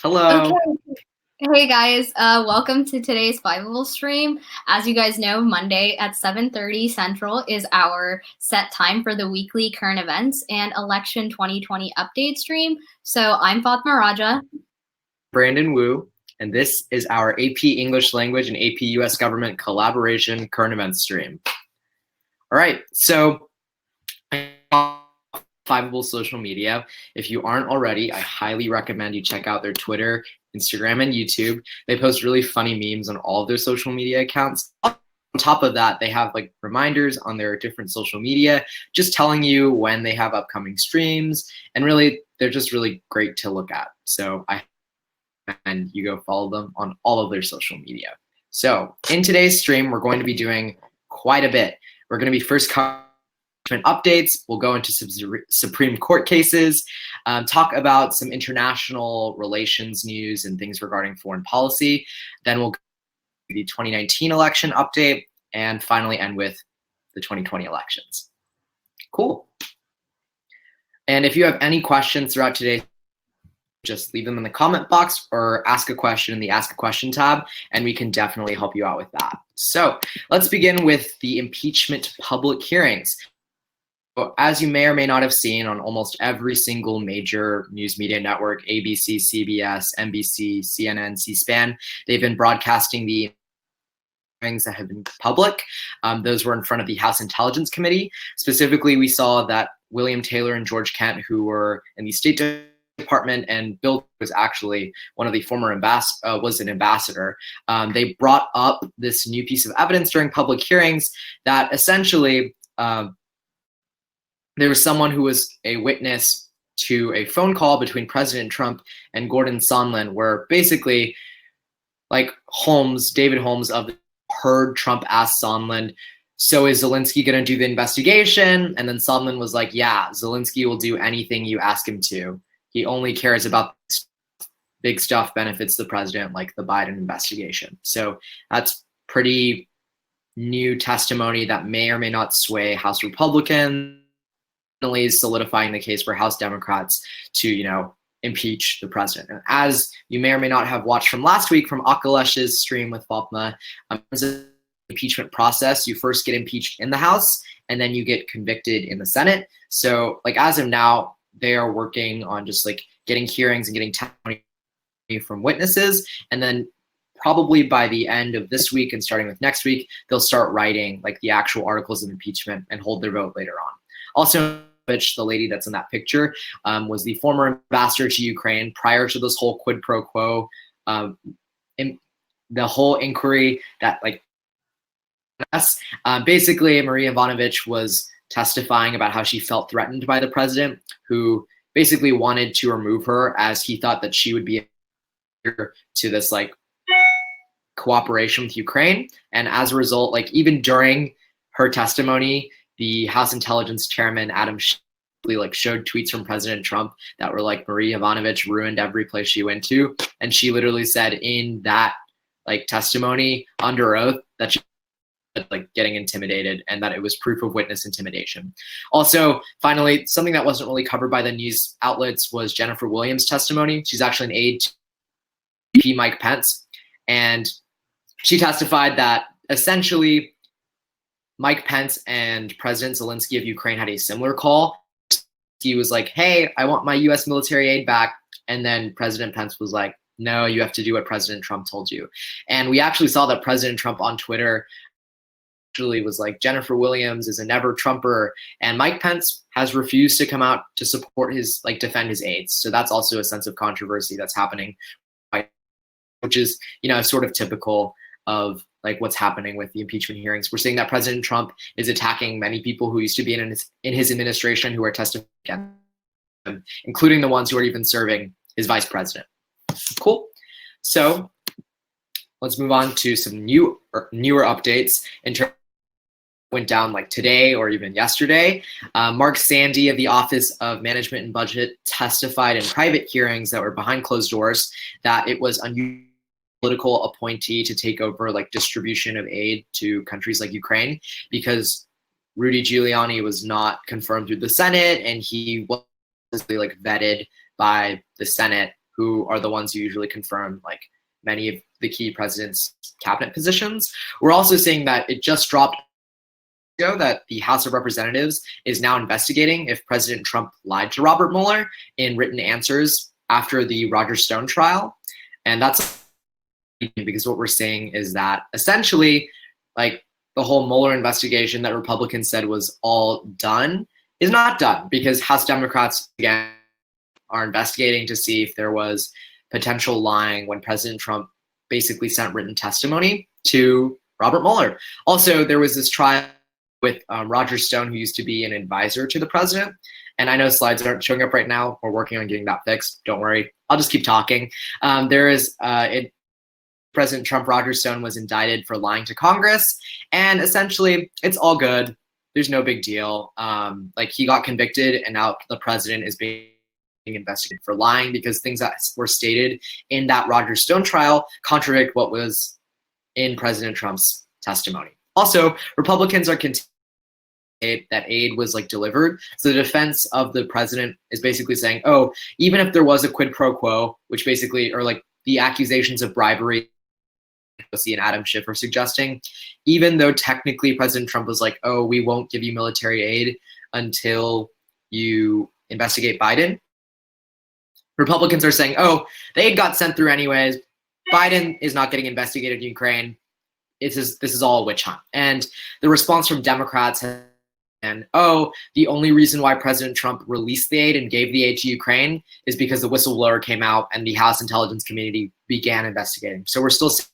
Hello. Okay. Hey guys, welcome to today's Bible stream. As you guys know, Monday at 7:30 Central is our set time for the weekly current events and election 2020 update stream. So I'm Fatma Raja. Brandon Wu, and this is our AP English Language and AP US Government collaboration current events stream. All right, so Fiveable social media. If you aren't already, I highly recommend you check out their Twitter, Instagram, and YouTube. They post really funny memes on all of their social media accounts. On top of that, they have like reminders on their different social media, just telling you when they have upcoming streams, and really, they're just really great to look at. So I recommend you go follow them on all of their social media. So in today's stream, we're going to be doing quite a bit. We're going to be first covering updates. We'll go into some Supreme Court cases, talk about some international relations news and things regarding foreign policy. Then we'll go to the 2019 election update, and finally end with the 2020 elections. Cool. And if you have any questions throughout today, just leave them in the comment box or ask a question in the Ask a Question tab, and we can definitely help you out with that. So let's begin with the impeachment public hearings. As you may or may not have seen on almost every single major news media network, ABC, CBS, NBC, CNN, C-SPAN, they've been broadcasting the hearings that have been public. Those were in front of the House Intelligence Committee. Specifically, we saw that William Taylor and George Kent, who were in the State Department, and Bill was actually one of the former was an ambassador. They brought up this new piece of evidence during public hearings that essentially there was someone who was a witness to a phone call between President Trump and Gordon Sondland, where basically, like David Holmes heard Trump ask Sondland, "So is Zelensky going to do the investigation?" And then Sondland was like, "Yeah, Zelensky will do anything you ask him to. He only cares about big stuff, benefits the president, like the Biden investigation." So that's pretty new testimony that may or may not sway House Republicans, solidifying the case for House Democrats to, impeach the president. And as you may or may not have watched from last week from Akalesh's stream with Fatma, the impeachment process, you first get impeached in the House, and then you get convicted in the Senate. So like as of now, they are working on just like getting hearings and getting testimony from witnesses, and then probably by the end of this week and starting with next week, they'll start writing like the actual articles of impeachment and hold their vote later on. Also, the lady that's in that picture was the former ambassador to Ukraine prior to this whole quid pro quo, the whole inquiry that basically Marie Yovanovitch was testifying about how she felt threatened by the president, who basically wanted to remove her as he thought that she would be to this cooperation with Ukraine. And as a result, even during her testimony, the House Intelligence Chairman, Adam Schiff, showed tweets from President Trump that were like, Marie Yovanovitch ruined every place she went to. And she literally said in that testimony under oath that she was getting intimidated and that it was proof of witness intimidation. Also, finally, something that wasn't really covered by the news outlets was Jennifer Williams' testimony. She's actually an aide to VP Mike Pence. And she testified that essentially Mike Pence and President Zelensky of Ukraine had a similar call. He was like, "Hey, I want my US military aid back." And then President Pence was like, "No, you have to do what President Trump told you." And we actually saw that President Trump on Twitter actually was like, Jennifer Williams is a never Trumper. And Mike Pence has refused to come out to support his, defend his aides. So that's also a sense of controversy that's happening, which is, sort of typical of what's happening with the impeachment hearings. We're seeing that President Trump is attacking many people who used to be in his administration who are testifying against him, including the ones who are even serving his vice president. Cool. So let's move on to some newer updates in terms of what went down today or even yesterday. Mark Sandy of the Office of Management and Budget testified in private hearings that were behind closed doors that it was unusual political appointee to take over distribution of aid to countries like Ukraine, because Rudy Giuliani was not confirmed through the Senate, and he was vetted by the Senate who are the ones who usually confirm like many of the key president's cabinet positions. We're also seeing that it just dropped that the House of Representatives is now investigating if President Trump lied to Robert Mueller in written answers after the Roger Stone trial. And that's because what we're seeing is that essentially, like, the whole Mueller investigation that Republicans said was all done is not done, because House Democrats, again, are investigating to see if there was potential lying when President Trump basically sent written testimony to Robert Mueller. Also, there was this trial with Roger Stone, who used to be an advisor to the president. And I know slides aren't showing up right now. We're working on getting that fixed. Don't worry. I'll just keep talking. President Trump, Roger Stone, was indicted for lying to Congress. And essentially, it's all good. There's no big deal. Like, he got convicted, and now the president is being investigated for lying because things that were stated in that Roger Stone trial contradict what was in President Trump's testimony. Also, Republicans are continuing that aid was like delivered. So the defense of the president is basically saying, oh, even if there was a quid pro quo, which basically are like the accusations of bribery and Adam Schiff are suggesting, even though technically President Trump was like, oh, we won't give you military aid until you investigate Biden, Republicans are saying, oh, the aid got sent through anyways. Biden is not getting investigated in Ukraine. This is all a witch hunt. And the response from Democrats has been, oh, the only reason why President Trump released the aid and gave the aid to Ukraine is because the whistleblower came out and the House Intelligence Committee began investigating. So we're still seeing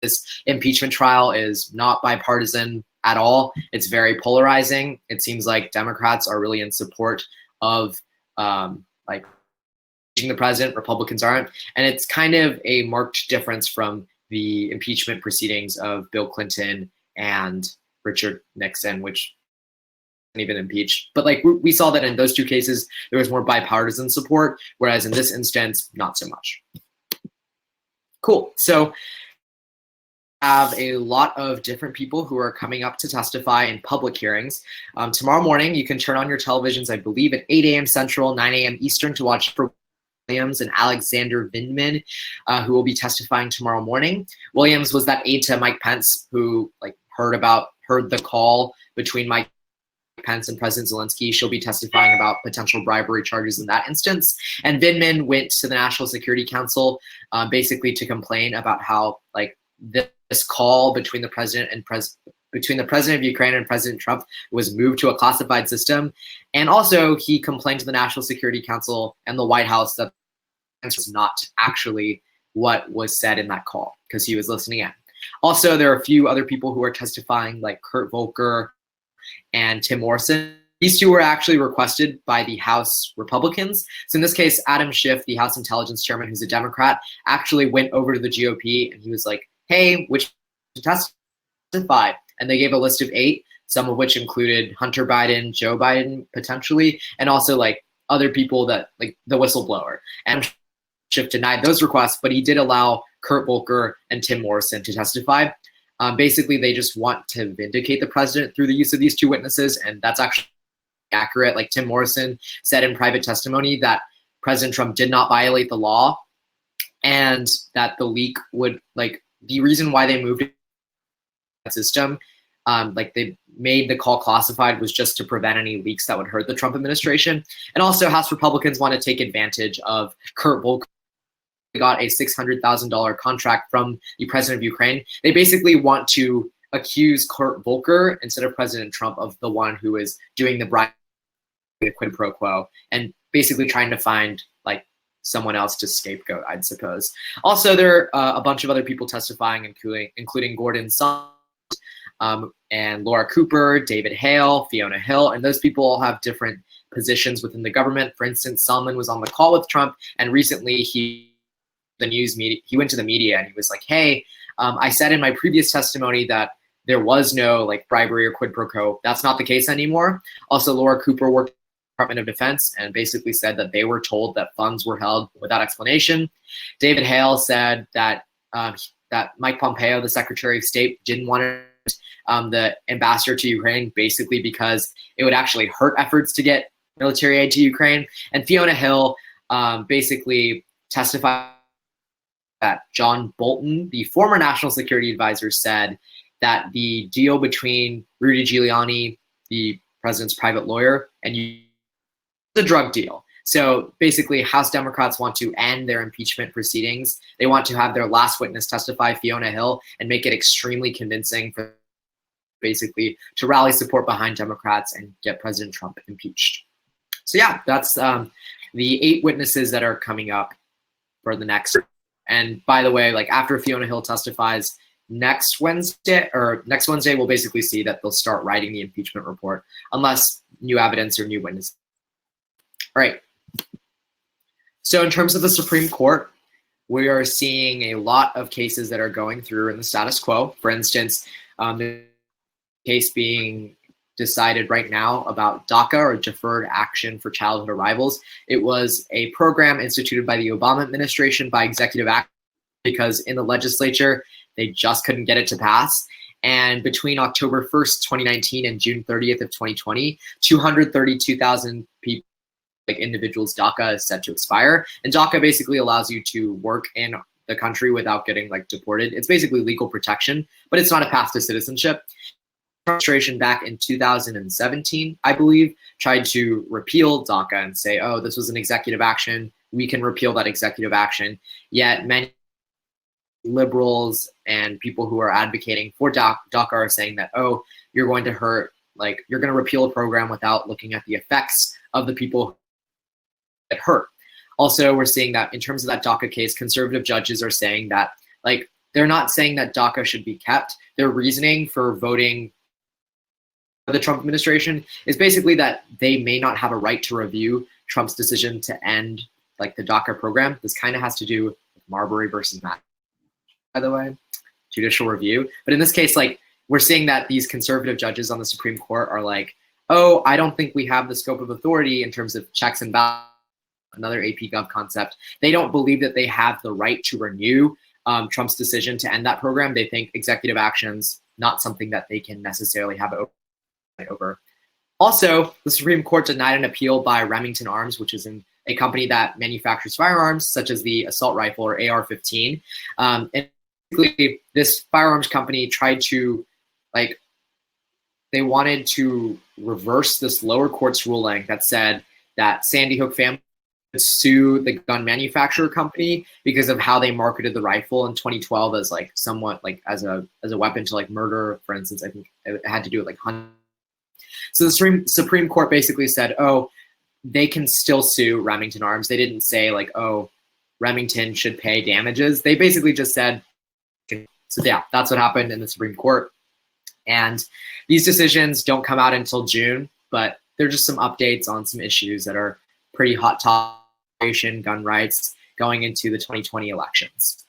this impeachment trial is not bipartisan at all. It's very polarizing. It seems like Democrats are really in support of like the president. Republicans aren't. And it's kind of a marked difference from the impeachment proceedings of Bill Clinton and Richard Nixon, which wasn't even impeached. But like we saw that in those two cases, there was more bipartisan support, whereas in this instance, not so much. Cool. So have a lot of different people who are coming up to testify in public hearings. Tomorrow morning, you can turn on your televisions, I believe, at 8 a.m. Central, 9 a.m. Eastern to watch for Williams and Alexander Vindman, who will be testifying tomorrow morning. Williams was that aide to Mike Pence who like heard the call between Mike Pence and President Zelensky. She'll be testifying about potential bribery charges in that instance. And Vindman went to the National Security Council basically to complain about how like this call between the president of Ukraine and President Trump was moved to a classified system. And also he complained to the National Security Council and the White House that was not actually what was said in that call because he was listening in. Also, there are a few other people who are testifying, like Kurt Volker and Tim Morrison. These two were actually requested by the House Republicans. So in this case, Adam Schiff, the House Intelligence Chairman, who's a Democrat, actually went over to the GOP and he was like, hey, which to testify? And they gave a list of 8, some of which included Hunter Biden, Joe Biden, potentially, and also like other people that like the whistleblower. And Schiff denied those requests, but he did allow Kurt Volker and Tim Morrison to testify. Basically, they just want to vindicate the president through the use of these 2 witnesses, and that's actually accurate. Like Tim Morrison said in private testimony that President Trump did not violate the law, and that the leak would like the reason why they moved that system, like they made the call classified, was just to prevent any leaks that would hurt the Trump administration. And also, House Republicans want to take advantage of Kurt Volker. They got a $600,000 contract from the president of Ukraine. They basically want to accuse Kurt Volker instead of President Trump of the one who is doing the bribe, the quid pro quo, and basically trying to find like someone else to scapegoat, I'd suppose. Also, there are a bunch of other people testifying, including Gordon Sondland, and Laura Cooper, David Hale, Fiona Hill, and those people all have different positions within the government. For instance, Sondland was on the call with Trump, and recently he went to the media and he was like, hey, I said in my previous testimony that there was no like bribery or quid pro quo. That's not the case anymore. Also, Laura Cooper worked Department of Defense and basically said that they were told that funds were held without explanation. David Hale said that that Mike Pompeo, the Secretary of State, didn't want the ambassador to Ukraine basically because it would actually hurt efforts to get military aid to Ukraine. And Fiona Hill basically testified that John Bolton, the former national security advisor, said that the deal between Rudy Giuliani, the president's private lawyer, and the drug deal. So basically, House Democrats want to end their impeachment proceedings. They want to have their last witness testify, Fiona Hill, and make it extremely convincing for basically to rally support behind Democrats and get President Trump impeached. So yeah, that's the 8 witnesses that are coming up for the next. And by the way, like after Fiona Hill testifies next Wednesday, we'll basically see that they'll start writing the impeachment report unless new evidence or new witnesses. All right. So in terms of the Supreme Court, we are seeing a lot of cases that are going through in the status quo. For instance, the case being decided right now about DACA, or Deferred Action for Childhood Arrivals. It was a program instituted by the Obama administration by executive action because in the legislature, they just couldn't get it to pass. And between October 1st, 2019 and June 30th of 2020, 232,000 people, like individuals, DACA is set to expire. And DACA basically allows you to work in the country without getting like deported. It's basically legal protection, but it's not a path to citizenship. Administration back in 2017, I believe, tried to repeal DACA and say, oh, this was an executive action. We can repeal that executive action. Yet many liberals and people who are advocating for DACA are saying that, oh, you're going to hurt, like you're going to repeal a program without looking at the effects of the people that hurt. Also, we're seeing that in terms of that DACA case, conservative judges are saying that, like, they're not saying that DACA should be kept. Their reasoning for voting the Trump administration is basically that they may not have a right to review Trump's decision to end like the DACA program. This kind of has to do with Marbury versus Matt, by the way, judicial review. But in this case, like we're seeing that these conservative judges on the Supreme Court are like, oh, I don't think we have the scope of authority in terms of checks and balances, another AP Gov concept. They don't believe that they have the right to renew Trump's decision to end that program. They think executive action's not something that they can necessarily have over. Also, the Supreme Court denied an appeal by Remington Arms, which is a company that manufactures firearms, such as the assault rifle or AR-15. And basically, this firearms company tried to, like, they wanted to reverse this lower court's ruling that said that Sandy Hook family would sue the gun manufacturer company because of how they marketed the rifle in 2012 as like somewhat like as a weapon to like murder, for instance. I think it had to do with like hunting. So the Supreme Court basically said, oh, they can still sue Remington Arms. They didn't say like, oh, Remington should pay damages. They basically just said, so yeah, that's what happened in the Supreme Court. And these decisions don't come out until June, but they're just some updates on some issues that are pretty hot topic, gun rights going into the 2020 elections.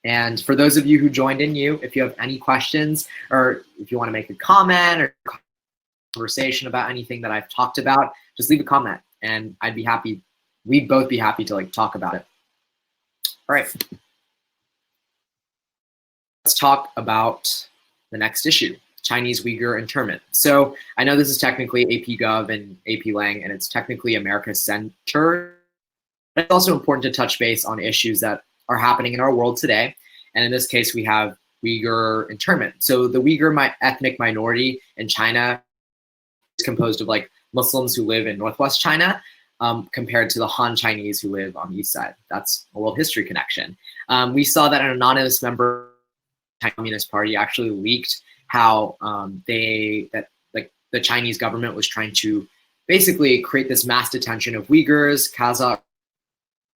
And for those of you who joined in, if you have any questions or if you want to make a comment or conversation about anything that I've talked about, just leave a comment and we'd both be happy to like talk about it. All right. Let's talk about the next issue, Chinese Uyghur internment. So I know this is technically AP Gov and AP Lang, and it's technically America Center. But it's also important to touch base on issues that are happening in our world today. And in this case, we have Uyghur internment. So the Uyghur ethnic minority in China is composed of like Muslims who live in Northwest China compared to the Han Chinese who live on the east side. That's a world history connection. We saw that an anonymous member of the Communist Party actually leaked how the Chinese government was trying to basically create this mass detention of Uyghurs, Kazakh,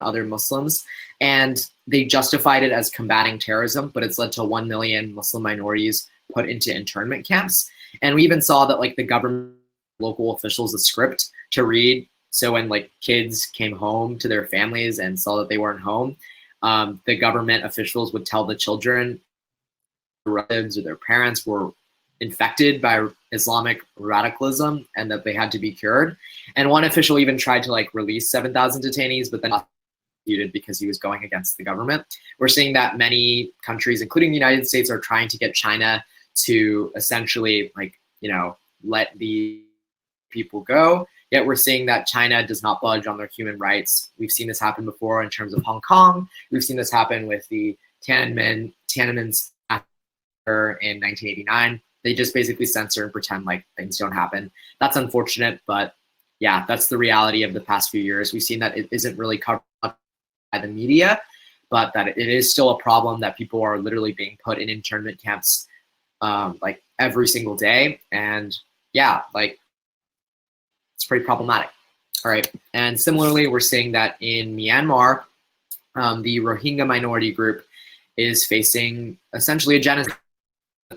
other Muslims, and they justified it as combating terrorism, but it's led to 1 million Muslim minorities put into internment camps. And we even saw that like the government, local officials, a script to read. So when like kids came home to their families and saw that they weren't home, the government officials would tell the children, relatives or their parents were infected by Islamic radicalism and that they had to be cured. And one official even tried to like release 7,000 detainees, but then because he was going against the government. We're seeing that many countries, including the United States, are trying to get China to essentially like, let the people go. Yet we're seeing that China does not budge on their human rights. We've seen this happen before in terms of Hong Kong. We've seen this happen with the Tiananmen massacre in 1989. They just basically censor and pretend like things don't happen. That's unfortunate, but yeah, that's the reality of the past few years. We've seen that it isn't really covered by the media, but that it is still a problem that people are literally being put in internment camps like every single day. And yeah, like it's pretty problematic. All right. And similarly, we're seeing that in Myanmar, the Rohingya minority group is facing essentially a genocide.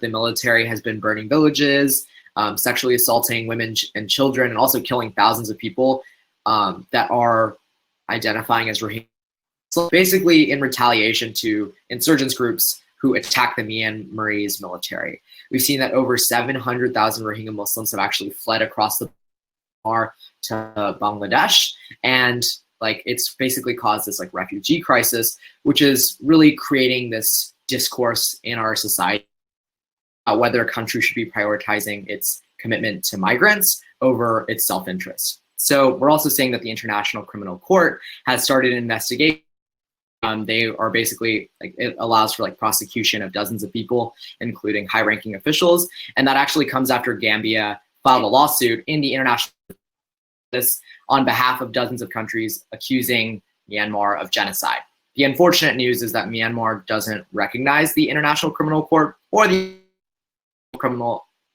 The military has been burning villages, sexually assaulting women and children, and also killing thousands of people that are identifying as Rohingya. So basically in retaliation to insurgents groups who attack the Myanmarese military. We've seen that over 700,000 Rohingya Muslims have actually fled across the Myanmar to Bangladesh, and like it's basically caused this like refugee crisis, which is really creating this discourse in our society whether a country should be prioritizing its commitment to migrants over its self-interest. So we're also saying that the International Criminal Court has started an investigation. They are basically like it allows for like prosecution of dozens of people, including high-ranking officials, and that actually comes after Gambia filed a lawsuit in the international justice on behalf of dozens of countries accusing Myanmar of genocide. The unfortunate news is that Myanmar doesn't recognize the International Criminal Court or the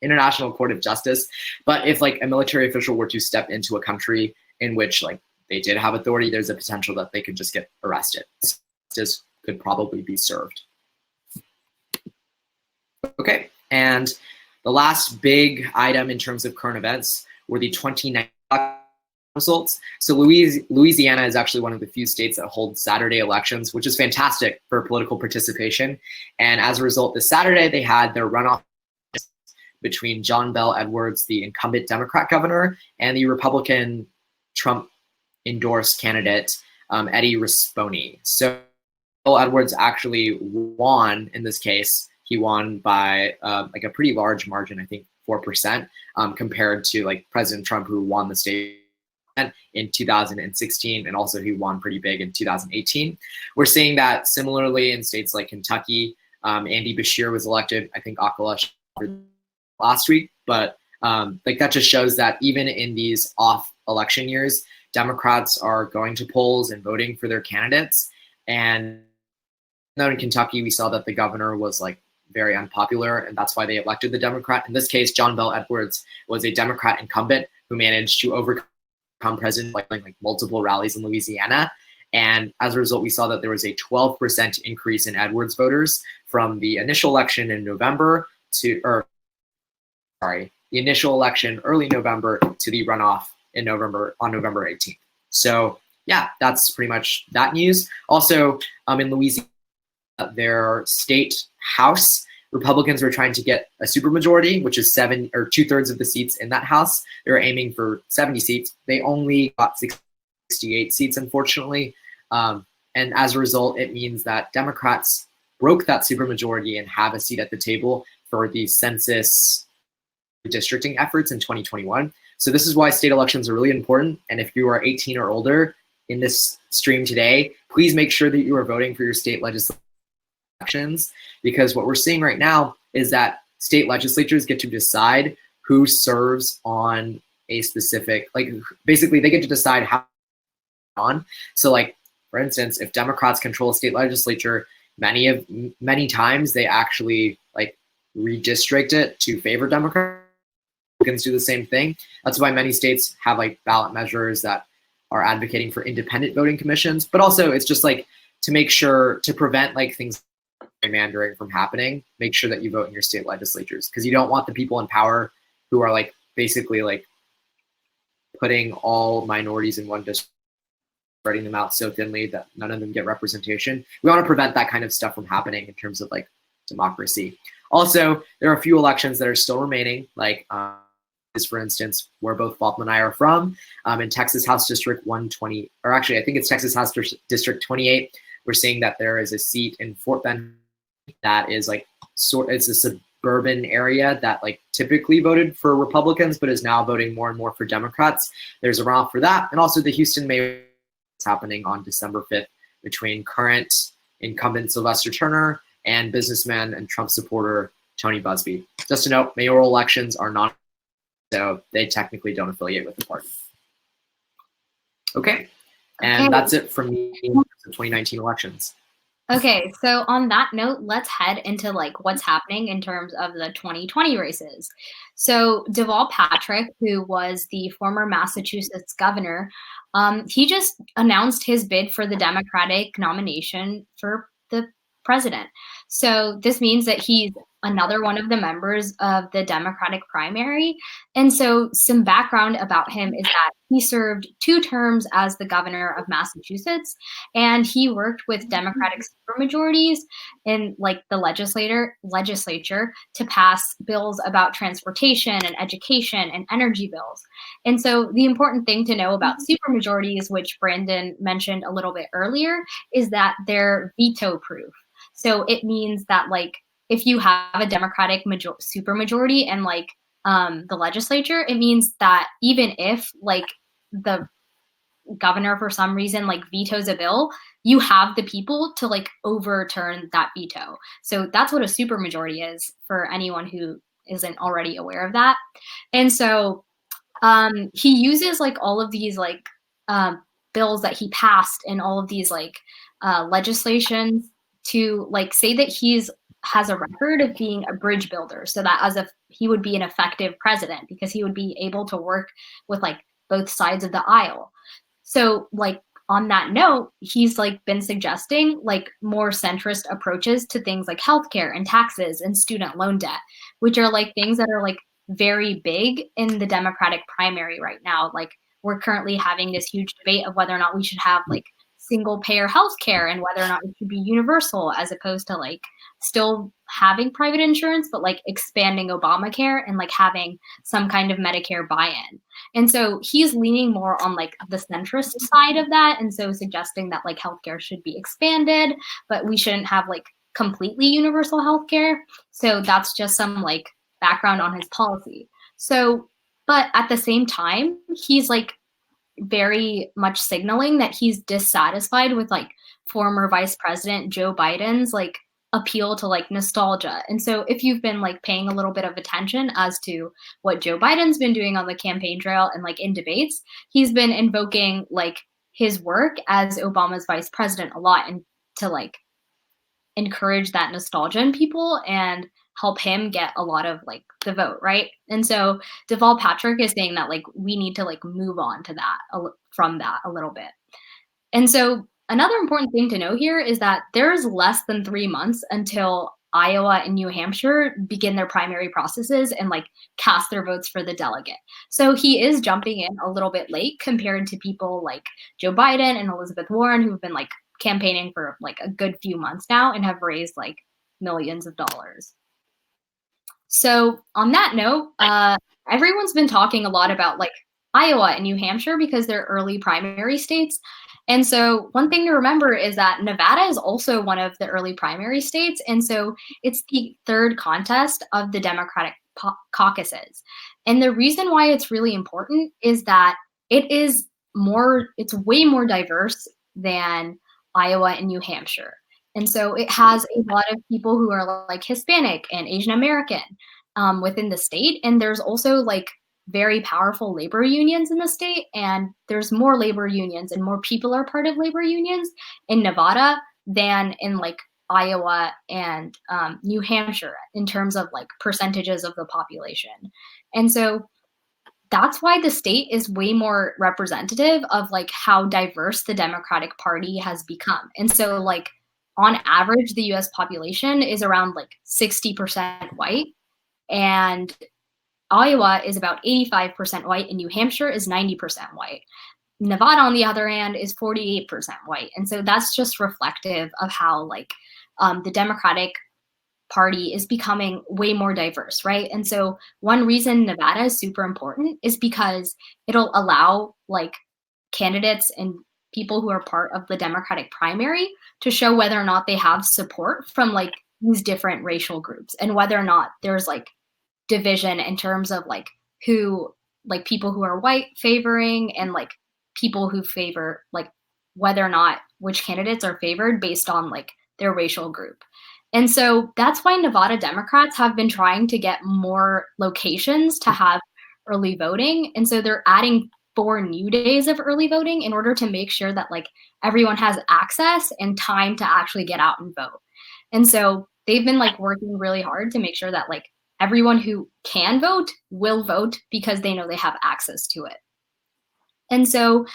International Court of Justice, but if like a military official were to step into a country in which like they did have authority, there's a potential that they could just get arrested. Justice could probably be served. Okay, and the last big item in terms of current events were the 2019 results. So Louisiana is actually one of the few states that hold Saturday elections, which is fantastic for political participation. And as a result, this Saturday they had their runoff between John Bel Edwards, the incumbent Democrat governor, and the Republican Trump-endorsed candidate, Eddie Rispone. So Bel Edwards actually won in this case. He won by like a pretty large margin, I think 4%, compared to like President Trump, who won the state in 2016, and also he won pretty big in 2018. We're seeing that similarly in states like Kentucky. Andy Beshear was elected, I think Akala last week, but like that just shows that even in these off election years, Democrats are going to polls and voting for their candidates. And then in Kentucky, we saw that the governor was like very unpopular, and that's why they elected the Democrat. In this case, John Bel Edwards was a Democrat incumbent who managed to overcome President like multiple rallies in Louisiana. And as a result, we saw that there was a 12% increase in Edwards voters from the initial election in November to, the initial election early November to the runoff in November on November 18th. So yeah, that's pretty much that news. Also, in Louisiana, their state house, Republicans were trying to get a supermajority, which is 2/3 of the seats in that house. They were aiming for 70 seats. They only got 68 seats, unfortunately. And as a result, it means that Democrats broke that supermajority and have a seat at the table for the census redistricting efforts in 2021. So this is why state elections are really important. And if you are 18 or older in this stream today, please make sure that you are voting for your state legislative elections, because what we're seeing right now is that state legislatures get to decide who serves on a specific, like basically they get to decide how on. So like, for instance, if Democrats control a state legislature, many times they actually like redistrict it to favor Democrats. Republicans do the same thing. That's why many states have like ballot measures that are advocating for independent voting commissions, but also it's just like to make sure to prevent like things like gerrymandering from happening, make sure that you vote in your state legislatures, because you don't want the people in power who are like basically like putting all minorities in one district, spreading them out so thinly that none of them get representation. We want to prevent that kind of stuff from happening in terms of like democracy. Also, there are a few elections that are still remaining, like for instance, where both Faulkner and I are from, in Texas House District 120, or actually I think it's Texas House District 28. We're seeing that there is a seat in Fort Bend that is like it's a suburban area that like typically voted for Republicans, but is now voting more and more for Democrats. There's a runoff for that. And also the Houston mayor is happening on December 5th between current incumbent Sylvester Turner and businessman and Trump supporter Tony Buzbee. Just a note, mayoral elections are not, so they technically don't affiliate with the party. Okay, and that's it from me in the 2019 elections. Okay, so on that note, let's head into like what's happening in terms of the 2020 races. So Deval Patrick, who was the former Massachusetts governor, he just announced his bid for the Democratic nomination for the president. So this means that he's another one of the members of the Democratic primary. And so some background about him is that he served 2 terms as the governor of Massachusetts, and he worked with Democratic supermajorities in like the legislature to pass bills about transportation and education and energy bills. And so the important thing to know about supermajorities, which Brandon mentioned a little bit earlier, is that they're veto proof. So it means that like if you have a Democratic supermajority and like the legislature, it means that even if like the governor for some reason like vetoes a bill, you have the people to like overturn that veto. So that's what a supermajority is for anyone who isn't already aware of that. And so he uses like all of these like bills that he passed and all of these like legislations to like say that has a record of being a bridge builder, so that as if he would be an effective president because he would be able to work with like both sides of the aisle. So like on that note, he's like been suggesting like more centrist approaches to things like healthcare and taxes and student loan debt, which are like things that are like very big in the Democratic primary right now. Like we're currently having this huge debate of whether or not we should have like single payer healthcare and whether or not it should be universal as opposed to like still having private insurance, but like expanding Obamacare and like having some kind of Medicare buy-in. And so he's leaning more on like the centrist side of that. And so suggesting that like healthcare should be expanded, but we shouldn't have like completely universal healthcare. So that's just some like background on his policy. So, but at the same time, he's like very much signaling that he's dissatisfied with like former Vice President Joe Biden's like appeal to like nostalgia. And so if you've been like paying a little bit of attention as to what Joe Biden's been doing on the campaign trail and like in debates, he's been invoking like his work as Obama's vice president a lot and to like encourage that nostalgia in people and help him get a lot of like the vote, right? And so Deval Patrick is saying that like we need to like move on to that from that a little bit. And so another important thing to know here is that there's less than 3 months until Iowa and New Hampshire begin their primary processes and like cast their votes for the delegate. So he is jumping in a little bit late compared to people like Joe Biden and Elizabeth Warren who've been like campaigning for like a good few months now and have raised like millions of dollars. So on that note, everyone's been talking a lot about like Iowa and New Hampshire because they're early primary states. And so one thing to remember is that Nevada is also one of the early primary states. And so it's the 3rd contest of the Democratic caucuses. And the reason why it's really important is that it's way more diverse than Iowa and New Hampshire. And so it has a lot of people who are like Hispanic and Asian American within the state. And there's also like very powerful labor unions in the state. And there's more labor unions and more people are part of labor unions in Nevada than in like Iowa and New Hampshire in terms of like percentages of the population. And so that's why the state is way more representative of like how diverse the Democratic Party has become. And so like on average, the US population is around like 60% white, and Iowa is about 85% white, and New Hampshire is 90% white. Nevada, on the other hand, is 48% white. And so that's just reflective of how like the Democratic Party is becoming way more diverse, right? And so one reason Nevada is super important is because it'll allow like candidates and people who are part of the Democratic primary to show whether or not they have support from like these different racial groups, and whether or not there's like division in terms of like who, like people who are white favoring and like people who favor, like whether or not which candidates are favored based on like their racial group. And so that's why Nevada Democrats have been trying to get more locations to have early voting. And so they're adding 4 new days of early voting in order to make sure that like everyone has access and time to actually get out and vote. And so they've been like working really hard to make sure that like everyone who can vote will vote because they know they have access to it. And so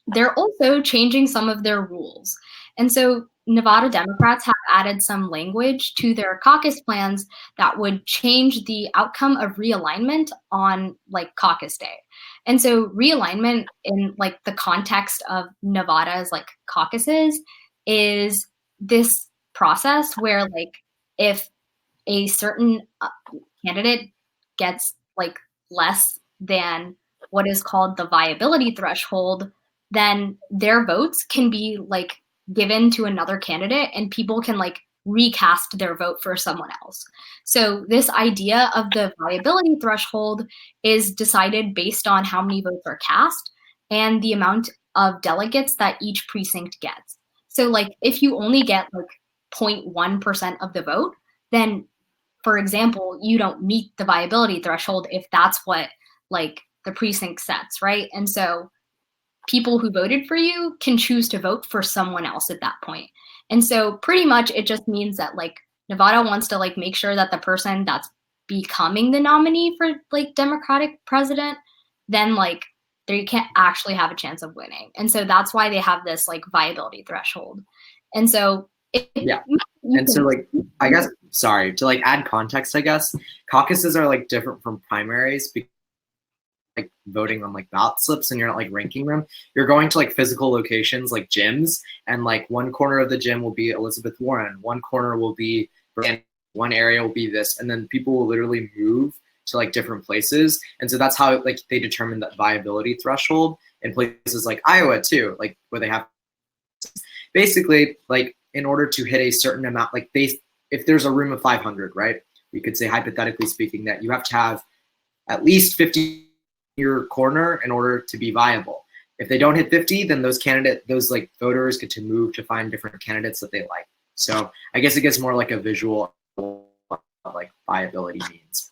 they're also changing some of their rules. And so Nevada Democrats have added some language to their caucus plans that would change the outcome of realignment on like caucus day. And so realignment in like the context of Nevada's like caucuses is this process where like if a certain candidate gets like less than what is called the viability threshold, then their votes can be like given to another candidate and people can like recast their vote for someone else. So this idea of the viability threshold is decided based on how many votes are cast and the amount of delegates that each precinct gets. So like if you only get like 0.1% of the vote, then for example, you don't meet the viability threshold if that's what like the precinct sets, right? And so people who voted for you can choose to vote for someone else at that point. And so pretty much it just means that like Nevada wants to like make sure that the person that's becoming the nominee for like Democratic president, then like they can't actually have a chance of winning. And so that's why they have this like viability threshold. And so and so like I guess to like add context, I guess caucuses are like different from primaries because like voting on like ballot slips and you're not like ranking them. You're going to like physical locations like gyms, and like one corner of the gym will be Elizabeth Warren, one corner will be, and one area will be this, and then people will literally move to like different places. And so that's how like they determine that viability threshold in places like Iowa too, like where they have basically like in order to hit a certain amount, like if there's a room of 500, right? We could say hypothetically speaking that you have to have at least 50 in your corner in order to be viable. If they don't hit 50, then those like voters get to move to find different candidates that they like. So I guess it gets more like a visual of like viability means.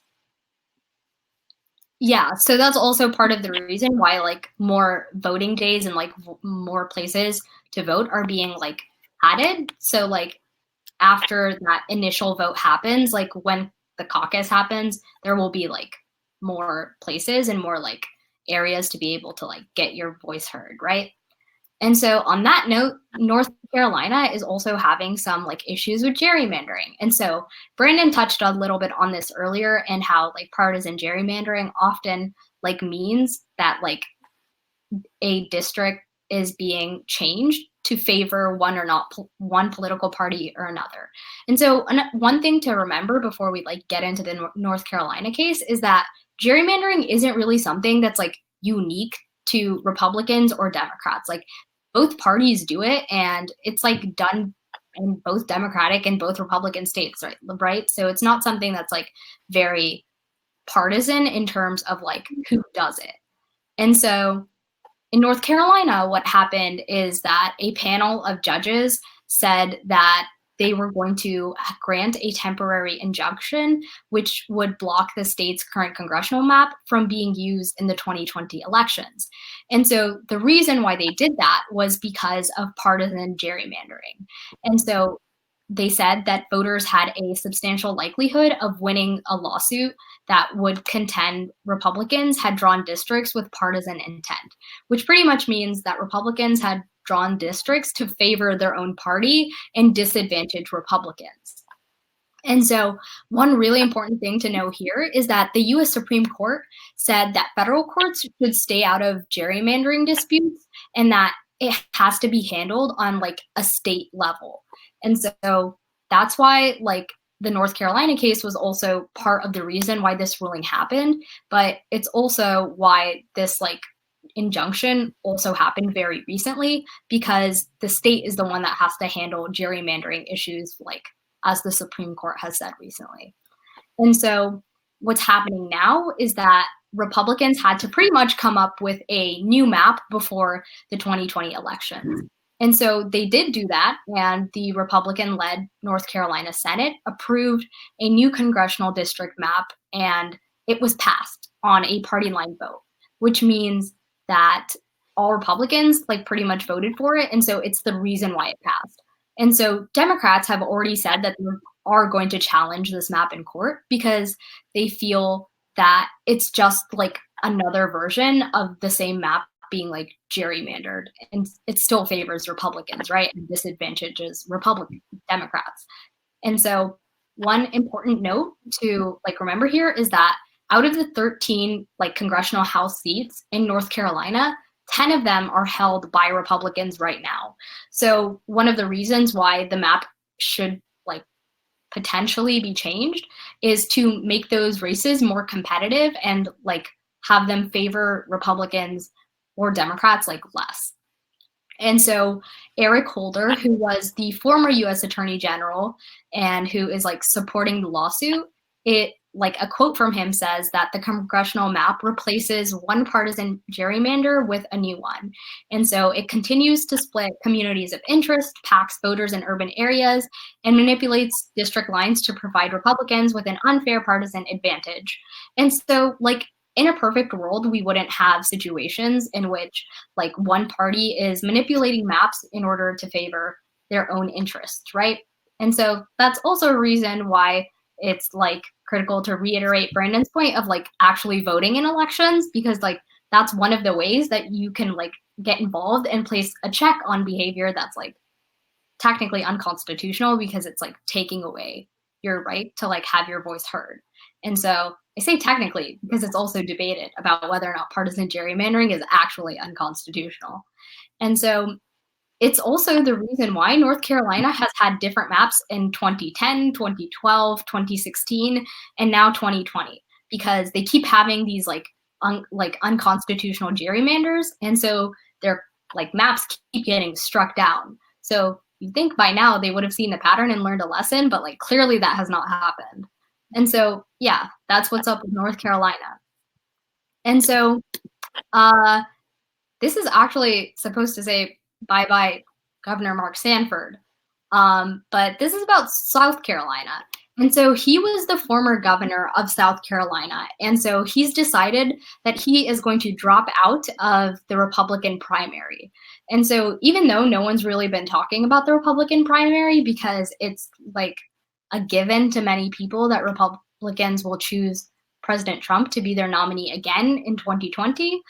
Yeah, so that's also part of the reason why like more voting days and like more places to vote are being like added. So like after that initial vote happens, like when the caucus happens, there will be like more places and more like areas to be able to like get your voice heard, right? And so on that note, North Carolina is also having some like issues with gerrymandering. And so Brandon touched a little bit on this earlier, and how like partisan gerrymandering often like means that like a district is being changed to favor one political party or another. And so one thing to remember before we like get into the North Carolina case is that gerrymandering isn't really something that's like unique to Republicans or Democrats. Like both parties do it, and it's like done in both Democratic and both Republican states, right? So it's not something that's like very partisan in terms of like who does it. And so in North Carolina, what happened is that a panel of judges said that they were going to grant a temporary injunction, which would block the state's current congressional map from being used in the 2020 elections. And so the reason why they did that was because of partisan gerrymandering. And so they said that voters had a substantial likelihood of winning a lawsuit that would contend Republicans had drawn districts with partisan intent, which pretty much means that Republicans had drawn districts to favor their own party and disadvantage Republicans. And so one really important thing to know here is that the US Supreme Court said that federal courts should stay out of gerrymandering disputes, and that it has to be handled on like a state level. And so that's why like the North Carolina case was also part of the reason why this ruling happened, but it's also why this like injunction also happened very recently, because the state is the one that has to handle gerrymandering issues like as the Supreme Court has said recently. And so what's happening now is that Republicans had to pretty much come up with a new map before the 2020 elections. And so they did do that, and the Republican-led North Carolina Senate approved a new congressional district map, and it was passed on a party line vote, which means that all Republicans pretty much voted for it, and so it's the reason why it passed. And so Democrats have already said that they are going to challenge this map in court because they feel that it's just another version of the same map being gerrymandered, and it still favors Republicans, right? And disadvantages Democrats. And so one important note to remember here is that out of the 13 congressional House seats in North Carolina, 10 of them are held by Republicans right now. So one of the reasons why the map should potentially be changed is to make those races more competitive and have them favor Republicans or Democrats less. And so Eric Holder, who was the former U.S. Attorney General and who is supporting the lawsuit, a quote from him says that the congressional map replaces one partisan gerrymander with a new one. And so it continues to split communities of interest, packs voters in urban areas, and manipulates district lines to provide Republicans with an unfair partisan advantage. And so in a perfect world, we wouldn't have situations in which one party is manipulating maps in order to favor their own interests, right? And so that's also a reason why it's critical to reiterate Brandon's point of actually voting in elections, because that's one of the ways that you can get involved and place a check on behavior that's technically unconstitutional, because it's taking away your right to have your voice heard. And so I say technically because it's also debated about whether or not partisan gerrymandering is actually unconstitutional. And so it's also the reason why North Carolina has had different maps in 2010, 2012, 2016, and now 2020, because they keep having these unconstitutional gerrymanders, and so their maps keep getting struck down. So you'd think by now they would have seen the pattern and learned a lesson, but clearly that has not happened. And so yeah, that's what's up with North Carolina. And so this is actually supposed to say bye-bye Governor Mark Sanford. But this is about South Carolina. And so he was the former governor of South Carolina. And so he's decided that he is going to drop out of the Republican primary. And so even though no one's really been talking about the Republican primary because it's a given to many people that Republicans will choose President Trump to be their nominee again in 2020,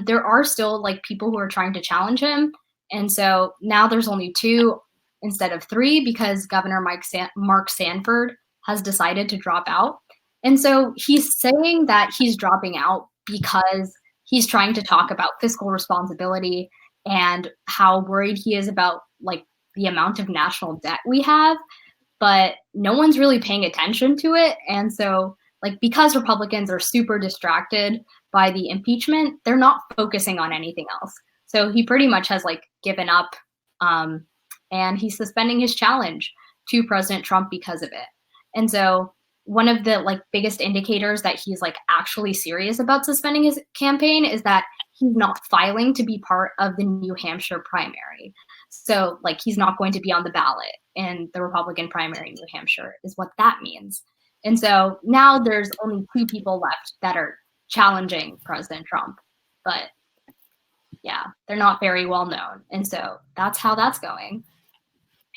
there are still people who are trying to challenge him. And so now there's only 2 instead of 3 because Governor Mark Sanford has decided to drop out. And so he's saying that he's dropping out because he's trying to talk about fiscal responsibility and how worried he is about the amount of national debt we have, but no one's really paying attention to it. And so because Republicans are super distracted by the impeachment, they're not focusing on anything else. So he pretty much has given up, and he's suspending his challenge to President Trump because of it. And so one of the biggest indicators that he's actually serious about suspending his campaign is that he's not filing to be part of the New Hampshire primary. So he's not going to be on the ballot in the Republican primary in New Hampshire is what that means. And so now there's only 2 people left that are challenging President Trump, but yeah, they're not very well known. And so that's how that's going.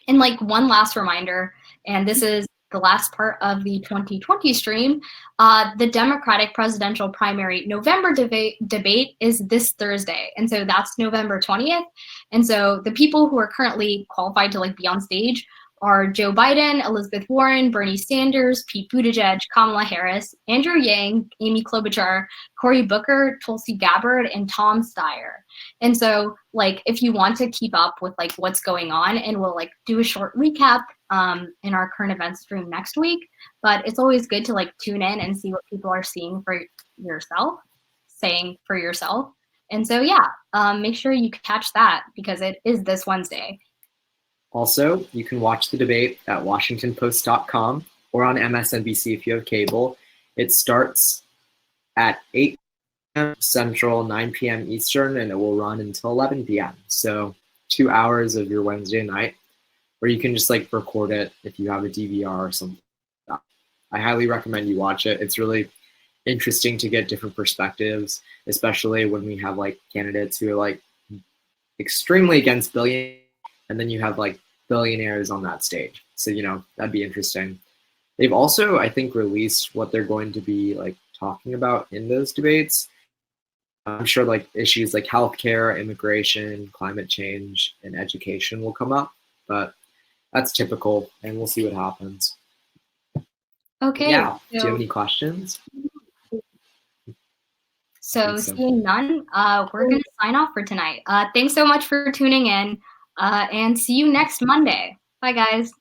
And one last reminder, and this is the last part of the 2020 stream, the Democratic presidential primary November debate is this Thursday. And so that's November 20th. And so the people who are currently qualified to be on stage are Joe Biden, Elizabeth Warren, Bernie Sanders, Pete Buttigieg, Kamala Harris, Andrew Yang, Amy Klobuchar, Cory Booker, Tulsi Gabbard, and Tom Steyer. And so if you want to keep up with what's going on, and we'll do a short recap in our current events stream next week, but it's always good to tune in and see what people are saying for yourself. And so yeah, make sure you catch that because it is this Wednesday. Also, you can watch the debate at WashingtonPost.com or on MSNBC if you have cable. It starts at 8 p.m. Central, 9 p.m. Eastern, and it will run until 11 p.m. So 2 hours of your Wednesday night, or you can just like record it if you have a DVR or something like that. I highly recommend you watch it. It's really interesting to get different perspectives, especially when we have like candidates who are like extremely against billion, and then you have like billionaires on that stage. So, that'd be interesting. They've also, I think, released what they're going to be like talking about in those debates. I'm sure like issues like healthcare, immigration, climate change, and education will come up, but that's typical, and we'll see what happens. Okay. Yeah. Do you have any questions? So seeing none, we're going to sign off for tonight. Thanks so much for tuning in, and see you next Monday. Bye, guys.